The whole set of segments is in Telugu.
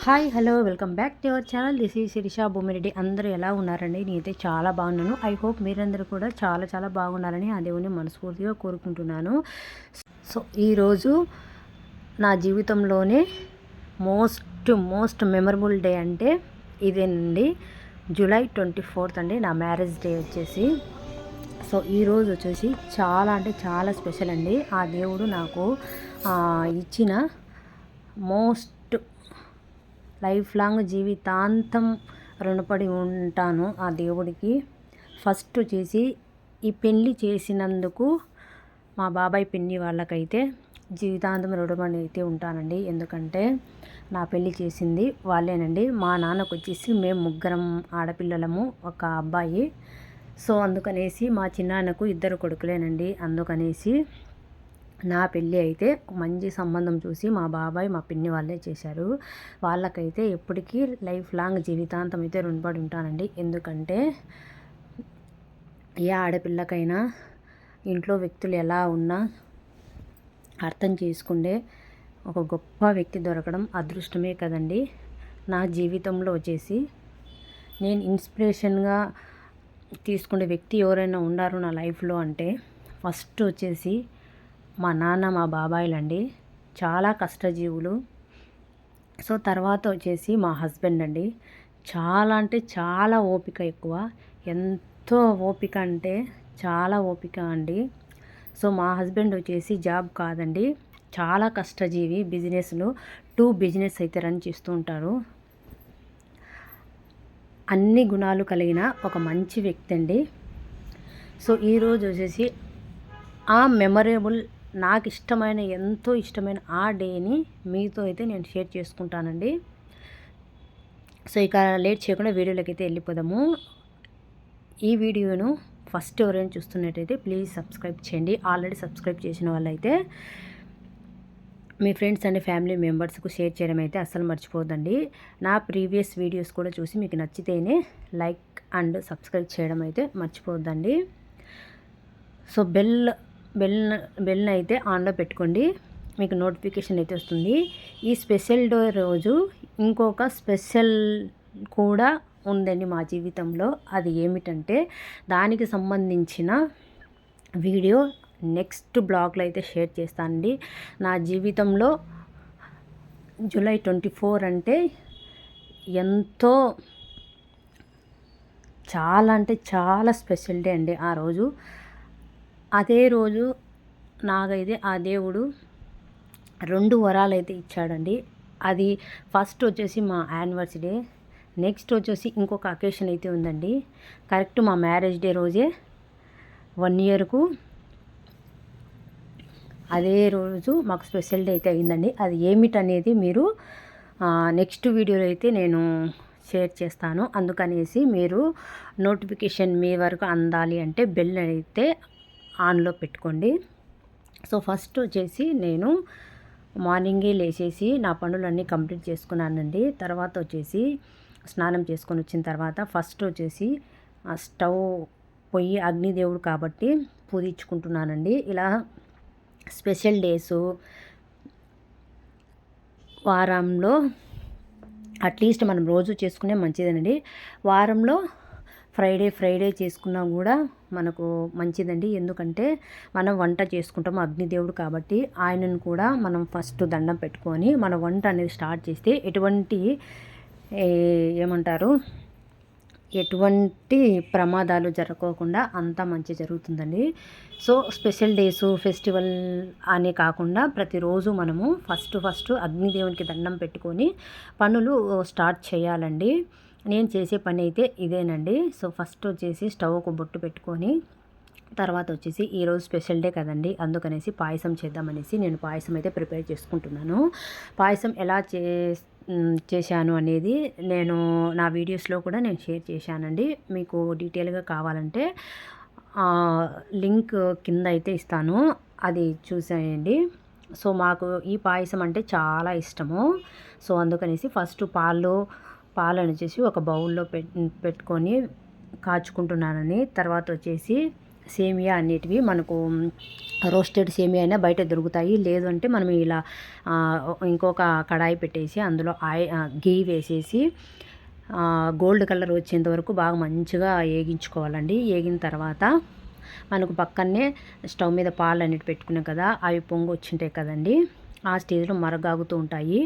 Hi hello welcome back to our channel. This ఈ శిరీష భూమిరెడ్డి. అందరూ ఎలా ఉన్నారండి? నేనైతే చాలా బాగున్నాను. ఐ హోప్ మీరందరూ కూడా చాలా చాలా బాగున్నారని ఆ దేవుని మనస్ఫూర్తిగా కోరుకుంటున్నాను. సో ఈరోజు నా జీవితంలోనే మోస్ట్ మెమరబుల్ డే అంటే ఇదేనండి. జూలై 24th అండి నా మ్యారేజ్ డే వచ్చేసి. సో ఈరోజు వచ్చేసి చాలా అంటే చాలా స్పెషల్ అండి. ఆ దేవుడు నాకు ఇచ్చిన మోస్ట్ లైఫ్ లాంగ్ జీవితాంతం రుణపడి ఉంటాను ఆ దేవుడికి. ఫస్ట్ వచ్చేసి ఈ పెళ్ళి చేసినందుకు మా బాబాయ్ పిన్ని వాళ్ళకైతే జీవితాంతం రుణపడి అయితే ఉంటానండి. ఎందుకంటే నా పెళ్ళి చేసింది వాళ్ళేనండి. మా నాన్నకు వచ్చేసి మేము ముగ్గురం ఆడపిల్లలము, ఒక అబ్బాయి. సో అందుకనేసి మా చిన్నాన్నకు ఇద్దరు కొడుకులేనండి. అందుకనేసి నా పెళ్ళి అయితే మంచి సంబంధం చూసి మా బాబాయ్ మా పిన్ని వాళ్ళే చేశారు. వాళ్ళకైతే ఎప్పటికీ లైఫ్ లాంగ్ జీవితాంతం అయితే రుణపడి ఉంటానండి. ఎందుకంటే ఏ ఆడపిల్లకైనా ఇంట్లో వ్యక్తులు ఎలా ఉన్నా అర్థం చేసుకుంటే ఒక గొప్ప వ్యక్తి దొరకడం అదృష్టమే కదండి. నా జీవితంలో వచ్చేసి నేను ఇన్స్పిరేషన్గా తీసుకునే వ్యక్తి ఎవరైనా ఉన్నారు నా లైఫ్లో అంటే ఫస్ట్ వచ్చేసి మా నాన్న మా బాబాయిలండి. చాలా కష్టజీవులు. సో తర్వాత వచ్చేసి మా హస్బెండ్ అండి. చాలా అంటే చాలా ఓపిక ఎక్కువ. ఎంతో ఓపిక అంటే చాలా ఓపిక అండి. సో మా హస్బెండ్ వచ్చేసి జాబ్ కాదండి, చాలా కష్టజీవి. బిజినెస్ అయితే రన్ చేస్తూ ఉంటారు. అన్ని గుణాలు కలిగిన ఒక మంచి వ్యక్తి అండి. సో ఈరోజు వచ్చేసి ఆ మెమరబుల్ నాకు ఇష్టమైన, ఎంతో ఇష్టమైన ఆ డేని మీతో అయితే నేను షేర్ చేసుకుంటానండి. సో ఇక లేట్ చేయకుండా వీడియోలోకి అయితే వెళ్ళిపోదాము. ఈ వీడియోను ఫస్ట్ ఎవరైనా చూస్తున్నట్టయితే ప్లీజ్ సబ్స్క్రైబ్ చేయండి. ఆల్రెడీ సబ్స్క్రైబ్ చేసిన వాళ్ళైతే మీ ఫ్రెండ్స్ అండ్ ఫ్యామిలీ మెంబర్స్కు షేర్ చేయడం అయితే అస్సలు మర్చిపోద్దండి. నా ప్రీవియస్ వీడియోస్ కూడా చూసి మీకు నచ్చితేనే లైక్ అండ్ సబ్స్క్రైబ్ చేయడం అయితే మర్చిపోద్దండి. సో బెల్ అయితే ఆన్లో పెట్టుకోండి, మీకు నోటిఫికేషన్ అయితే వస్తుంది. ఈ స్పెషల్ డే రోజు ఇంకొక స్పెషల్ కూడా ఉందండి మా జీవితంలో. అది ఏమిటంటే దానికి సంబంధించిన వీడియో నెక్స్ట్ బ్లాగ్లో అయితే షేర్ చేస్తానండి. నా జీవితంలో జూలై 24 అంటే ఎంతో చాలా అంటే చాలా స్పెషల్ డే అండి ఆ రోజు. అదే రోజు నాకైతే ఆ దేవుడు 2 వరాలు అయితే ఇచ్చాడండి. అది ఫస్ట్ వచ్చేసి మా యానివర్సరీ, నెక్స్ట్ వచ్చేసి ఇంకొక అకేషన్ అయితే ఉందండి. కరెక్ట్ మా మ్యారేజ్ డే రోజే 1 ఇయర్కు అదే రోజు మాకు స్పెషల్ డే అయితే అయిందండి. అది ఏమిటనేది మీరు నెక్స్ట్ వీడియోలో అయితే నేను షేర్ చేస్తాను. అందుకనేసి మీరు నోటిఫికేషన్ మీ వరకు అందాలి అంటే బెల్ అయితే ఆన్లో పెట్టుకోండి. సో ఫస్ట్ వచ్చేసి నేను మార్నింగే లేచేసి నా పనులన్నీ కంప్లీట్ చేసుకున్నానండి. తర్వాత వచ్చేసి స్నానం చేసుకొని వచ్చిన తర్వాత ఫస్ట్ వచ్చేసి స్టవ్ పొయ్యి అగ్నిదేవుడు కాబట్టి పూజించుకుంటున్నానండి. ఇలా స్పెషల్ డేసు వారంలో అట్లీస్ట్ మనం రోజు చేసుకునే మంచిదేనండి. వారంలో ఫ్రైడే చేసుకున్నా కూడా మనకు మంచిదండి. ఎందుకంటే మనం వంట చేసుకుంటాము అగ్నిదేవుడు కాబట్టి ఆయనను కూడా మనం ఫస్ట్ దండం పెట్టుకొని మన వంట అనేది స్టార్ట్ చేస్తే ఎటువంటి ప్రమాదాలు జరగకుండా అంతా మంచి జరుగుతుందండి. సో స్పెషల్ డేసు ఫెస్టివల్ అనే కాకుండా ప్రతిరోజు మనము ఫస్ట్ అగ్నిదేవునికి దండం పెట్టుకొని పనులు స్టార్ట్ చేయాలండి. నేను చేసే పని అయితే ఇదేనండి. సో ఫస్ట్ వచ్చేసి స్టవ్కు బొట్టు పెట్టుకొని తర్వాత వచ్చేసి ఈరోజు స్పెషల్ డే కదండి, అందుకనేసి పాయసం చేద్దామనేసి నేను పాయసం అయితే ప్రిపేర్ చేసుకుంటున్నాను. పాయసం ఎలా చేశాను అనేది నేను నా వీడియోస్లో కూడా నేను షేర్ చేశానండి. మీకు డీటెయిల్గా కావాలంటే లింక్ కింద అయితే ఇస్తాను, అది చూసేయండి. సో మాకు ఈ పాయసం అంటే చాలా ఇష్టము. సో అందుకనేసి ఫస్ట్ పాలను వచ్చేసి ఒక బౌల్లో పెట్టుకొని కాచుకుంటున్నానని. తర్వాత వచ్చేసి సేమియా అనేటివి మనకు రోస్టెడ్ సేమియా అయినా బయట దొరుకుతాయి. లేదు అంటే మనం ఇలా ఇంకొక కడాయి పెట్టేసి అందులో గీ వేసేసి గోల్డ్ కలర్ వచ్చేంత వరకు బాగా మంచిగా వేగించుకోవాలండి. వేగిన తర్వాత మనకు పక్కనే స్టవ్ మీద పాలు అనేవి పెట్టుకున్నాం కదా, అవి పొంగు వచ్చింటాయి కదండి. ఆ స్టేజ్లో మరగాగుతూ ఉంటాయి.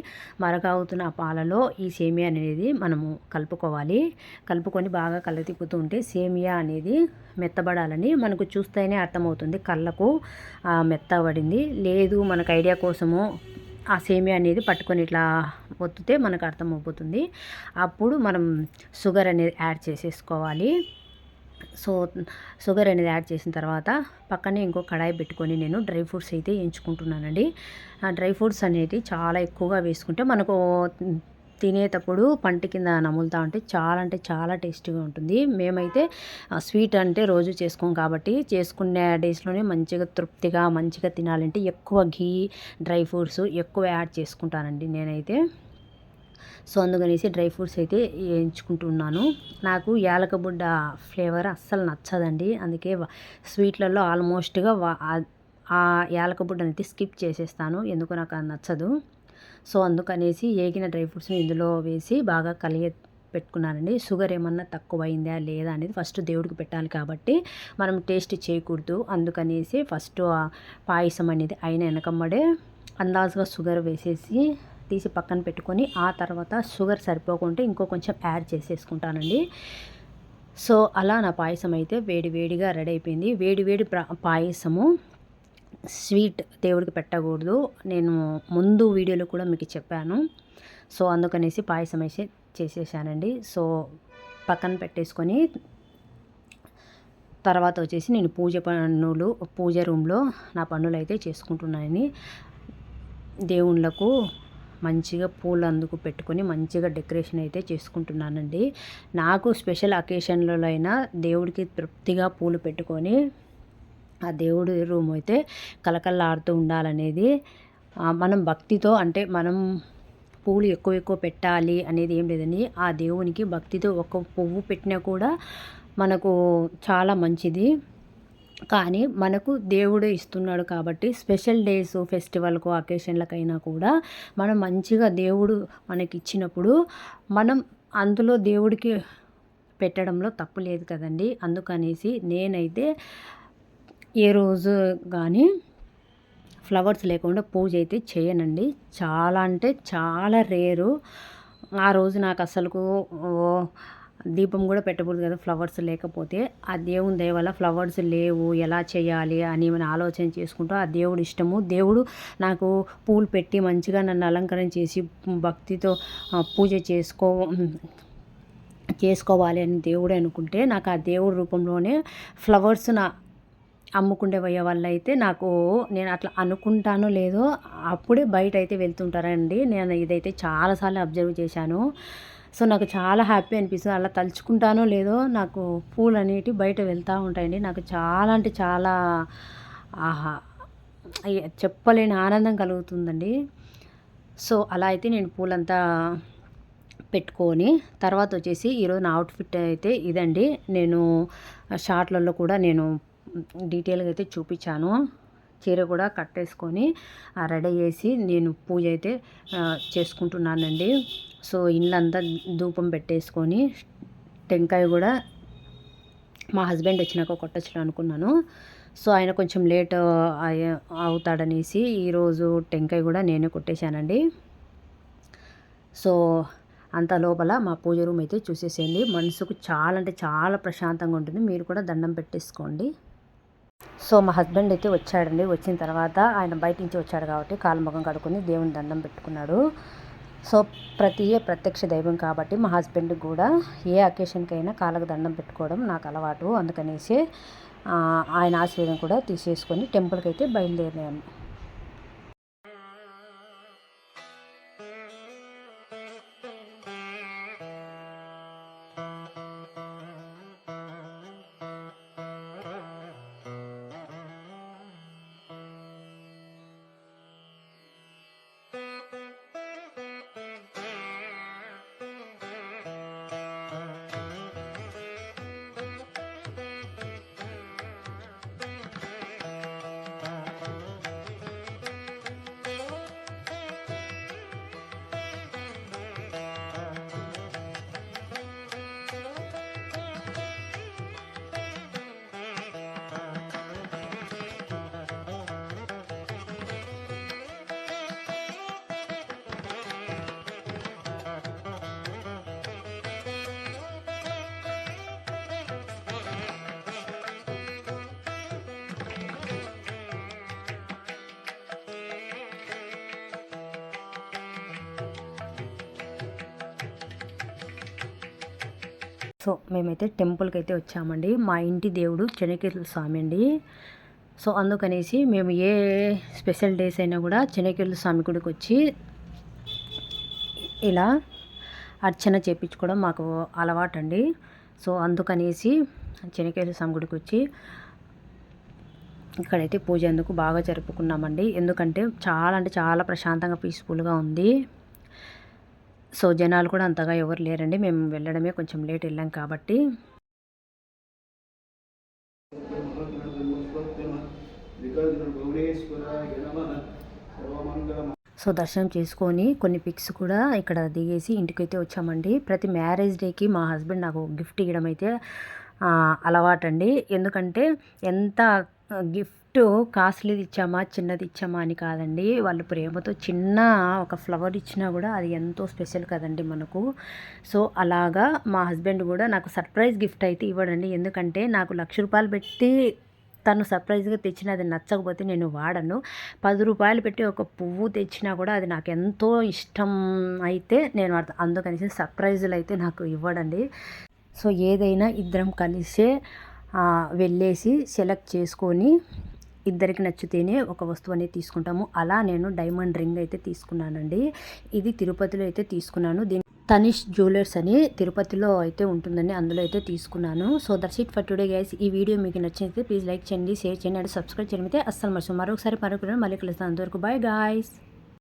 మరగాగుతున్న ఆ పాలలో ఈ సేమియా అనేది మనము కలుపుకోవాలి. కలుపుకొని బాగా తిప్పుతూ ఉంటే సేమియా అనేది మెత్తబడాలని మనకు చూస్తేనే అర్థమవుతుంది. కళ్ళకు మెత్తబడింది. లేదు మనకు ఐడియా కోసము ఆ సేమియా అనేది పట్టుకొని ఇట్లా ఒత్తితే మనకు అర్థమైపోతుంది. అప్పుడు మనం షుగర్ అనేది యాడ్ చేసేసుకోవాలి. సో షుగర్ అనేది యాడ్ చేసిన తర్వాత పక్కనే ఇంకో కడాయి పెట్టుకొని నేను డ్రై ఫ్రూట్స్ అయితే ఎంచుకుంటున్నానండి. ఆ డ్రై ఫ్రూట్స్ అనేది చాలా ఎక్కువగా వేసుకుంటే మనకు తినేటప్పుడు పంట కింద నములుతూ ఉంటే చాలా అంటే చాలా టేస్టీగా ఉంటుంది. మేమైతే స్వీట్ అంటే రోజు చేసుకోం కాబట్టి చేసుకునే డేస్లోనే మంచిగా తృప్తిగా మంచిగా తినాలంటే ఎక్కువ ఘీ డ్రై ఫ్రూట్స్ ఎక్కువ యాడ్ చేసుకుంటానండి నేనైతే. సో అందుకనేసి డ్రై ఫ్రూట్స్ అయితే ఎంచుకుంటున్నాను. నాకు యాలకబుడ్డ ఫ్లేవర్ అస్సలు నచ్చదండి. అందుకే స్వీట్లలో ఆల్మోస్ట్గా ఆ యాలకబుడ్డ అనేది స్కిప్ చేసేస్తాను. ఎందుకో నాకు అది నచ్చదు. సో అందుకనేసి ఏగిన డ్రై ఫ్రూట్స్ని ఇందులో వేసి బాగా పెట్టుకున్నానండి. షుగర్ ఏమన్నా తక్కువైందా లేదా అనేది ఫస్ట్ దేవుడికి పెట్టాలి కాబట్టి మనం టేస్ట్ చేయకూడదు. అందుకనేసి ఫస్ట్ పాయసం అనేది అయిన వెనకమ్మడే అందాజుగా షుగర్ వేసేసి తీసి పక్కన పెట్టుకొని ఆ తర్వాత షుగర్ సరిపోకుంటే ఇంకో కొంచెం యాడ్ చేసేసుకుంటానండి. సో అలా నా పాయసం అయితే వేడివేడిగా రెడీ అయిపోయింది. వేడివేడి పాయసము స్వీట్ దేవుడికి పెట్టకూడదు. నేను ముందు వీడియోలో కూడా మీకు చెప్పాను. సో అందుకనేసి పాయసం వేసి చేసేసానండి. సో పక్కన పెట్టేసుకొని తర్వాత వచ్చేసి నేను పూజ రూమ్లో నా పనులు అయితే చేసుకుంటున్నానని దేవుళ్ళకు మంచిగా పూలు అందుకు పెట్టుకొని మంచిగా డెకరేషన్ అయితే చేసుకుంటున్నానండి. నాకు స్పెషల్ అకేషన్లలో అయినా దేవుడికి తృప్తిగా పూలు పెట్టుకొని ఆ దేవుడి రూమ్ అయితే కలకల్లాడుతూ ఉండాలనేది మనం భక్తితో అంటే మనం పూలు ఎక్కువ పెట్టాలి అనేది ఏం లేదని ఆ దేవునికి భక్తితో ఒక పువ్వు పెట్టినా కూడా మనకు చాలా మంచిది. కానీ మనకు దేవుడే ఇస్తున్నాడు కాబట్టి స్పెషల్ డేస్ ఫెస్టివల్కు అకేషన్లకైనా కూడా మనం మంచిగా దేవుడు మనకి ఇచ్చినప్పుడు మనం అందులో దేవుడికి పెట్టడంలో తప్పు లేదు కదండి. అందుకనేసి నేనైతే ఏ రోజు కానీ ఫ్లవర్స్ లేకుండా పూజ అయితే చేయనండి. చాలా అంటే చాలా రేరు. ఆ రోజు నాకు అసలుకు దీపం కూడా పెట్టకూడదు కదా ఫ్లవర్స్ లేకపోతే. ఆ దేవుని దయ వల్ల ఫ్లవర్స్ లేవు, ఎలా చేయాలి అని మనం ఆలోచన చేసుకుంటూ ఆ దేవుడు ఇష్టము. దేవుడు నాకు పూలు పెట్టి మంచిగా నన్ను అలంకరణ చేసి భక్తితో పూజ చేసుకోవాలి అని దేవుడే అనుకుంటే నాకు ఆ దేవుడి రూపంలోనే ఫ్లవర్స్ అమ్ముకుండే పోయే వాళ్ళు అయితే నేను అట్లా అనుకుంటానో లేదో అప్పుడే బయట అయితే వెళ్తుంటారండి. నేను ఇదైతే చాలాసార్లు అబ్జర్వ్ చేశాను. సో నాకు చాలా హ్యాపీ అనిపిస్తుంది. అలా తలుచుకుంటానో లేదో నాకు పూలు అనేటివి బయట వెళ్తూ ఉంటాయండి. నాకు చాలా అంటే చాలా చెప్పలేని ఆనందం కలుగుతుందండి. సో అలా అయితే నేను పూలంతా పెట్టుకొని తర్వాత వచ్చేసి ఈరోజు నా అవుట్ఫిట్ అయితే ఇదండి. నేను షార్ట్లలో కూడా నేను డీటెయిల్గా అయితే చూపించాను. చీర కూడా కట్టేసుకొని రెడీ చేసి నేను పూజ అయితే చేసుకుంటున్నానండి. సో ఇల్లంతా ధూపం పెట్టేసుకొని టెంకాయ కూడా మా హస్బెండ్ వచ్చినాక కొట్టొచ్చు అనుకున్నాను. సో ఆయన కొంచెం లేట్ అవుతాడనేసి ఈరోజు టెంకాయ కూడా నేనే కొట్టేశానండి. సో అంత లోపల మా పూజ రూమ్ అయితే చూసేసేయండి. మనసుకు చాలా అంటే చాలా ప్రశాంతంగా ఉంటుంది. మీరు కూడా దండం పెట్టేసుకోండి. సో మా హస్బెండ్ అయితే వచ్చాడండి. వచ్చిన తర్వాత ఆయన బయట నుంచి వచ్చాడు కాబట్టి కాలు ముఖం కడుక్కొని దేవుని దండం పెట్టుకున్నాడు. సో ప్రత్యక్ష దైవం కాబట్టి మా హస్బెండ్ కూడా ఏ అకేషన్కైనా కాళ్ళకు దండం పెట్టుకోవడం నాకు అలవాటు. అందుకనేసి ఆయన ఆశీర్వాదం కూడా తీసేసుకొని టెంపుల్కి అయితే బయలుదేరాను. సో మేమైతే టెంపుల్కి అయితే వచ్చామండి. మా ఇంటి దేవుడు చెన్నకేశ్వర స్వామి అండి. సో అందుకనేసి మేము ఏ స్పెషల్ డేస్ అయినా కూడా చెన్నకేశ్వర స్వామి గుడికి వచ్చి ఇలా అర్చన చేయించుకోవడం మాకు అలవాటండి. సో అందుకనేసి చెన్నకేశ్వర స్వామి గుడికి వచ్చి ఇక్కడైతే పూజ ఎందుకు బాగా జరుపుకున్నామండి. ఎందుకంటే చాలా అంటే చాలా ప్రశాంతంగా పీస్ఫుల్గా ఉంది. సో జనాలు కూడా అంతగా ఎవరు లేరండి. మేము వెళ్ళడమే కొంచెం లేట్ వెళ్ళాం కాబట్టి. సో దర్శనం చేసుకొని కొన్ని పిక్స్ కూడా ఇక్కడ దిగేసి ఇంటికైతే వచ్చామండి. ప్రతి మ్యారేజ్ డేకి మా హస్బెండ్ నాకు గిఫ్ట్ ఇవ్వడం అయితే అలవాటండి. ఎందుకంటే ఎంత గిఫ్ట్ కాస్ట్లీది ఇచ్చామా చిన్నది ఇచ్చామా అని కాదండి, వాళ్ళు ప్రేమతో చిన్న ఒక ఫ్లవర్ ఇచ్చినా కూడా అది ఎంతో స్పెషల్ కదండి మనకు. సో అలాగా మా హస్బెండ్ కూడా నాకు సర్ప్రైజ్ గిఫ్ట్ అయితే ఇవ్వడండి. ఎందుకంటే నాకు ₹1,00,000 పెట్టి తను సర్ప్రైజ్గా తెచ్చిన అది నచ్చకపోతే నేను వాడను. ₹10 పెట్టి ఒక పువ్వు తెచ్చినా కూడా అది నాకు ఎంతో ఇష్టం అయితే నేను వాడతాను. అందుకనేసి సర్ప్రైజులు అయితే నాకు ఇవ్వడండి. సో ఏదైనా ఇద్దరం కలిసే వెళ్ళేసి సెలెక్ట్ చేసుకొని ఇద్దరికి నచ్చితేనే ఒక వస్తువు అనేది తీసుకుంటాము. అలా నేను డైమండ్ రింగ్ అయితే తీసుకున్నానండి. ఇది తిరుపతిలో అయితే తీసుకున్నాను. తనిష్ జ్యువెలర్స్ అని తిరుపతిలో అయితే ఉంటుందండి, అందులో అయితే తీసుకున్నాను. So that's it for today guys. ఈ వీడియో మీకు నచ్చితే ప్లీజ్ లైక్ చేయండి, షేర్ చేయండి అండ్ సబ్స్క్రైబ్ చేయడం అయితే అస్సలు మర్చిపోండి. మరొకసారి మళ్ళీ కలుస్తాను. అంతవరకు బాయ్ గాయ్స్.